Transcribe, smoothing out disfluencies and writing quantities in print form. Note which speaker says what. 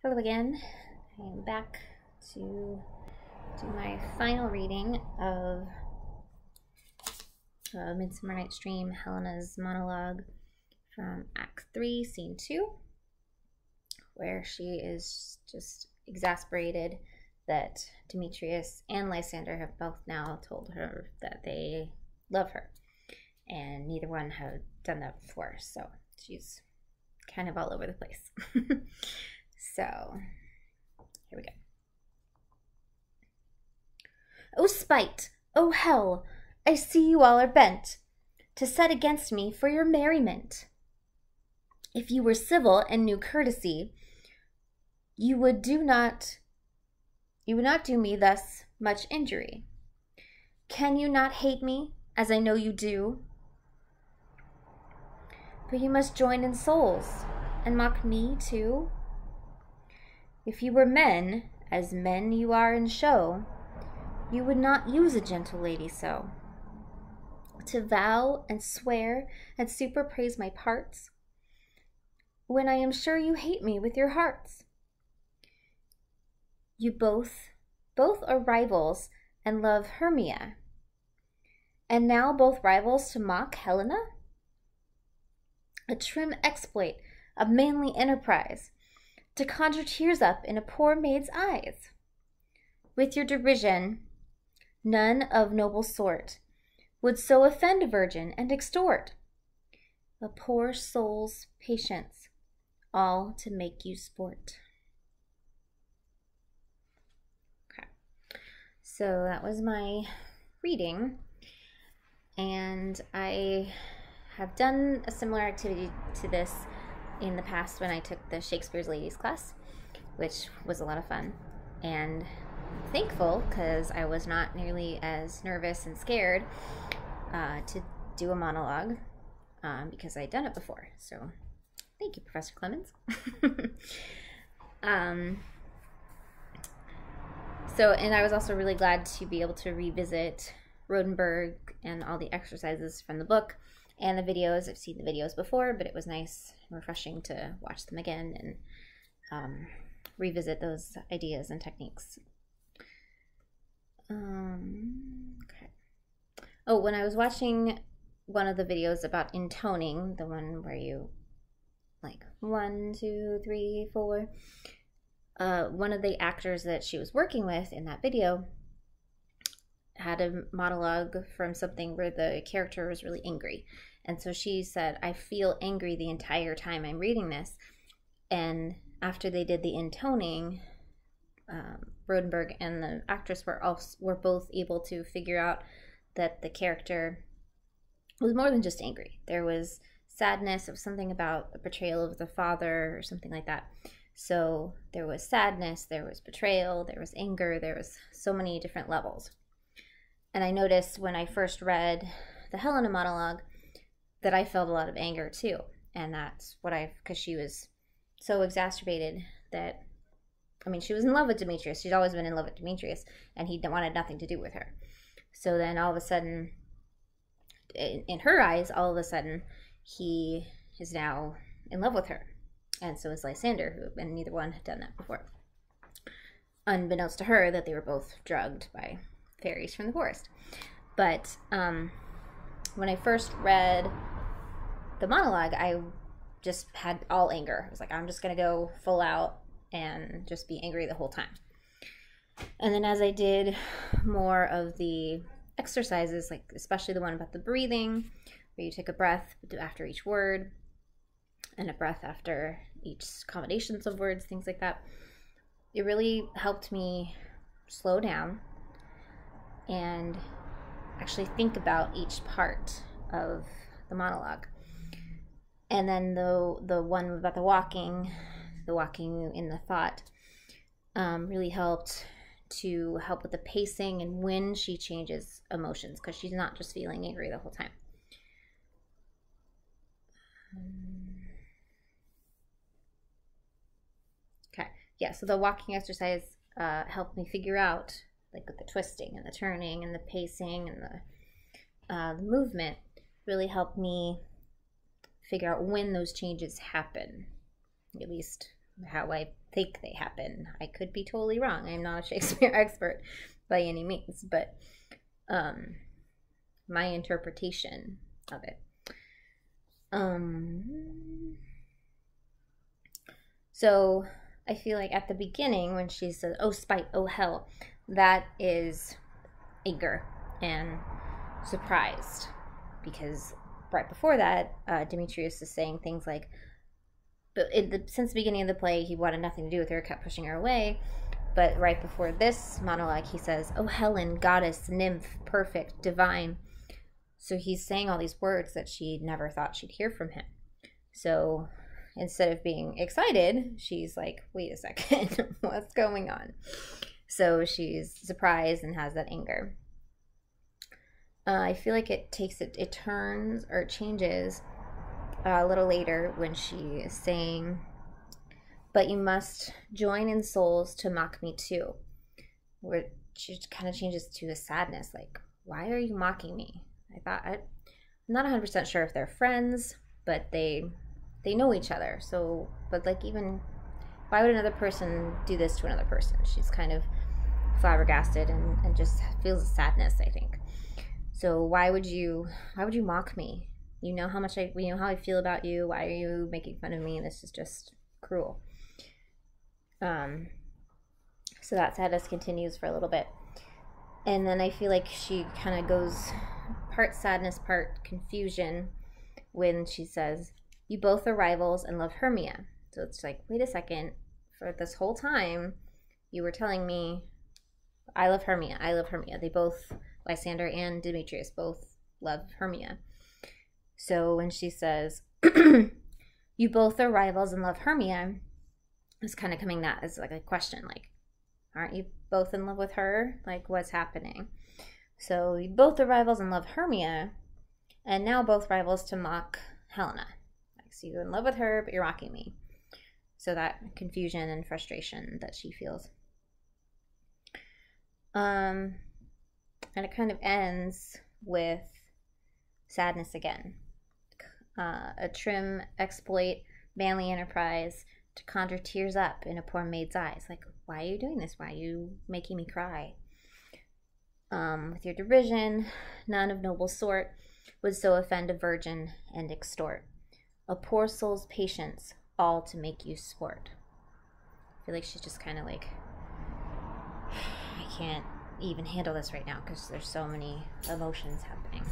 Speaker 1: Hello again. I am back to do my final reading of Midsummer Night's Dream, Helena's monologue from Act 3, Scene 2, where she is just exasperated that Demetrius and Lysander have both now told her that they love her, and neither one have done that before, so she's kind of all over the place. So, here we go. O spite, O hell, I see you all are bent to set against me for your merriment. If you were civil and knew courtesy, you would not do me thus much injury. Can you not hate me, as I know you do? But you must join in souls, and mock me too. If you were men, as men you are in show, you would not use a gentle lady so, to vow and swear and superpraise my parts, when I am sure you hate me with your hearts. You both are rivals and love Hermia, and now both rivals to mock Helena? A trim exploit, a manly enterprise, to conjure tears up in a poor maid's eyes. With your derision, none of noble sort would so offend a virgin and extort a poor soul's patience, all to make you sport. Okay, so that was my reading, and I have done a similar activity to this in the past when I took the Shakespeare's Ladies class, which was a lot of fun, and I'm thankful because I was not nearly as nervous and scared to do a monologue because I'd done it before. So thank you, Professor Clemens. And I was also really glad to be able to revisit Rodenburg and all the exercises from the book and the videos. I've seen the videos before, but it was nice and refreshing to watch them again and revisit those ideas and techniques. Okay. Oh, when I was watching one of the videos about intoning, the one where you like 1, 2, 3, 4, one of the actors that she was working with in that video had a monologue from something where the character was really angry. And so she said, I feel angry the entire time I'm reading this. And after they did the intoning, Rodenburg and the actress were both able to figure out that the character was more than just angry. There was sadness, of something about a betrayal of the father or something like that. So there was sadness, there was betrayal, there was anger, there was so many different levels. And I noticed when I first read the Helena monologue that I felt a lot of anger too. And that's what because she was so exacerbated that, I mean, she was in love with Demetrius. She'd always been in love with Demetrius, and he wanted nothing to do with her. So then all of a sudden, in her eyes, all of a sudden, he is now in love with her. And so is Lysander, and neither one had done that before. Unbeknownst to her that they were both drugged by fairies from the forest. But when I first read the monologue, I just had all anger. I was like, I'm just going to go full out and just be angry the whole time. And then as I did more of the exercises, like especially the one about the breathing, where you take a breath after each word and a breath after each combinations of words, things like that, it really helped me slow down and actually think about each part of the monologue. And then the one about the walking in the thought really helped to help with the pacing and when she changes emotions, because she's not just feeling angry the whole time. Okay, yeah, so the walking exercise helped me figure out, like with the twisting and the turning and the pacing and the movement, really helped me figure out when those changes happen, at least how I think they happen. I could be totally wrong. I'm not a Shakespeare expert by any means, but my interpretation of it. So I feel like at the beginning when she says, "Oh spite, oh hell," that is anger and surprised, because right before that, Demetrius is saying things like, but since the beginning of the play, he wanted nothing to do with her, kept pushing her away. But right before this monologue, he says, "Oh Helen, goddess, nymph, perfect, divine." So he's saying all these words that she never thought she'd hear from him. So instead of being excited, she's like, wait a second, what's going on? So she's surprised and has that anger. I feel like it turns or changes a little later when she is saying, "But you must join in souls to mock me too," where she kind of changes to a sadness, like, why are you mocking me? I'm not 100% sure if they're friends, but they know each other. So, but like, even why would another person do this to another person? She's kind of flabbergasted and just feels a sadness, I think. So why would you mock me? You know how I feel about you. Why are you making fun of me? This is just cruel. So that sadness continues for a little bit. And then I feel like she kind of goes part sadness, part confusion when she says, "You both are rivals and love Hermia." So it's like, wait a second, for this whole time, you were telling me, I love Hermia. They both, Lysander and Demetrius, both love Hermia. So when she says, "You both are rivals and love Hermia," it's kind of coming that as like a question, like, aren't you both in love with her? Like, what's happening? So you both are rivals and love Hermia, and now both rivals to mock Helena. Like, so you're in love with her, but you're mocking me. So that confusion and frustration that she feels. And it kind of ends with sadness again. A trim exploit, manly enterprise, to conjure tears up in a poor maid's eyes. Like, why are you doing this? Why are you making me cry? With your derision, none of noble sort would so offend a virgin and extort a poor soul's patience, all to make you sport. I feel like she's just kind of like, I can't even handle this right now because there's so many emotions happening.